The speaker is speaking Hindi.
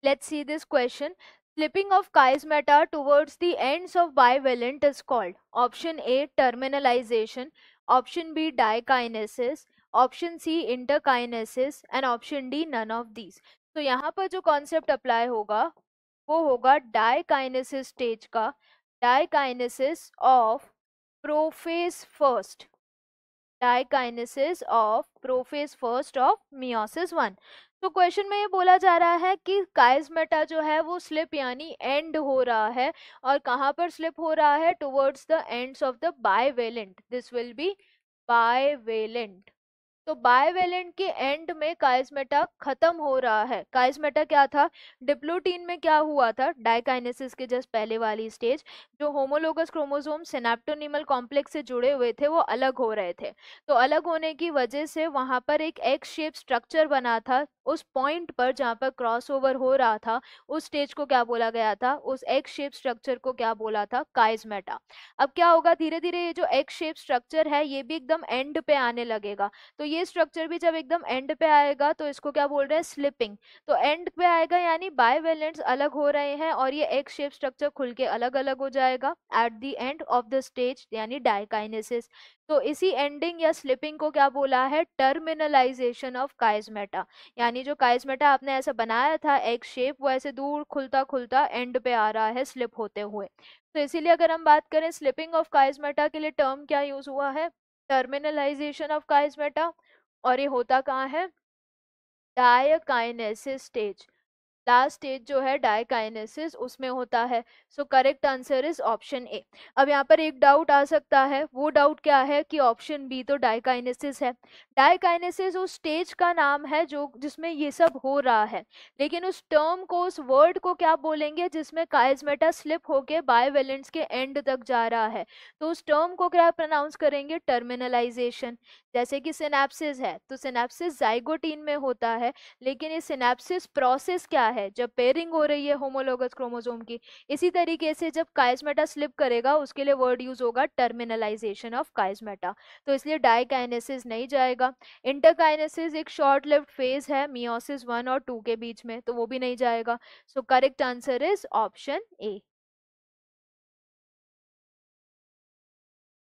Let's see this question. Slipping of chiasmata towards the ends of bivalent is called option A terminalization, option B dikinesis, option C interkinesis and option D none of these. तो यहाँ पर जो कॉन्सेप्ट अप्लाई होगा वो होगा डाइकाइनेसिस स्टेज का, diakinesis of prophase first, diakinesis of prophase first of meiosis 1। तो क्वेश्चन में ये बोला जा रहा है कि काइस्मेटा जो है वो स्लिप यानी एंड हो रहा है, और कहाँ पर स्लिप हो रहा है, towards the ends of the bivalent, this will be bivalent. तो बाइवेलेंट के एंड में काइस्मेटा खत्म हो रहा है। काइस्मेटा क्या था, डिप्लोटीन में क्या हुआ था, डाइकाइनेसिस के जस्ट पहले वाली स्टेज, जो होमोलोगस क्रोमोसोम सिनेप्टोनीमल कॉम्प्लेक्स से जुड़े हुए थे वो अलग हो रहे थे। तो अलग होने की वजह से वहां पर एक एक्स शेप स्ट्रक्चर बना था। उस पॉइंट पर जहां पर क्रॉसओवर हो रहा था उस स्टेज को क्या बोला गया था, उस एक्स शेप स्ट्रक्चर को क्या बोला था, काइस्मेटा। अब क्या होगा, धीरे धीरे ये जो एक्स शेप स्ट्रक्चर है ये भी एकदम एंड पे आने लगेगा। तो ये स्ट्रक्चर भी जब एकदम एंड पे आएगा तो इसको क्या बोल रहे हैं, स्लिपिंग। तो एंड पे आएगा यानी बाइवेलेंट्स अलग हो रहे हैं और ये एक्स शेप स्ट्रक्चर खुल के अलग अलग हो जाएगा at the end of the stage यानी डाइकाइनेसिस। तो इसी एंडिंग या स्लिपिंग को क्या बोला है, टर्मिनलाइजेशन ऑफ काइस्मेटा। यानी जो काइस्मेटा आपने ऐसा बनाया था एक्स शेप, वो ऐसे दूर खुलता खुलता एंड पे आ रहा है स्लिप होते हुए। तो इसीलिए अगर हम बात करें स्लिपिंग ऑफ काइस्मेटा के लिए टर्म क्या यूज हुआ है, टर्मिनलाइजेशन ऑफ काइस्मेटा। और ये होता कहाँ है, डायकाइनेसिस स्टेज। लास्ट स्टेज जो है डायकाइनेसिस उसमें होता है। So correct answer is option A. अब यहाँ पर एक डाउट आ सकता है, वो डाउट क्या है कि ऑप्शन बी तो डायकाइनेसिस है। डायकाइनेसिस उस स्टेज का नाम है जो जिसमें ये सब हो रहा है, लेकिन उस टर्म को, उस वर्ड को क्या बोलेंगे जिसमें काइस्मेटा स्लिप होके बाइवेलेंट्स के एंड तक जा रहा है, तो उस टर्म को क्या प्रोनाउंस करेंगे, टर्मिनलाइजेशन। जैसे कि सिनेप्सिस है, तो सिनेप्सिस जाइगोटीन में होता है, लेकिन ये सिनेप्सिस प्रोसेस क्या है, जब पेयरिंग हो रही है होमोलोगस क्रोमोसोम की। इसी तरीके से जब काइस्मेटा स्लिप करेगा उसके लिए वर्ड यूज होगा टर्मिनलाइजेशन ऑफ काइस्मेटा। तो इसलिए डाइकाइनेसिस नहीं जाएगा। इंटरकाइनेसिस एक शॉर्ट लिव्ड फेज है मियोसिस 1 और 2 के बीच में, तो वो भी नहीं जाएगा। So correct answer is option A.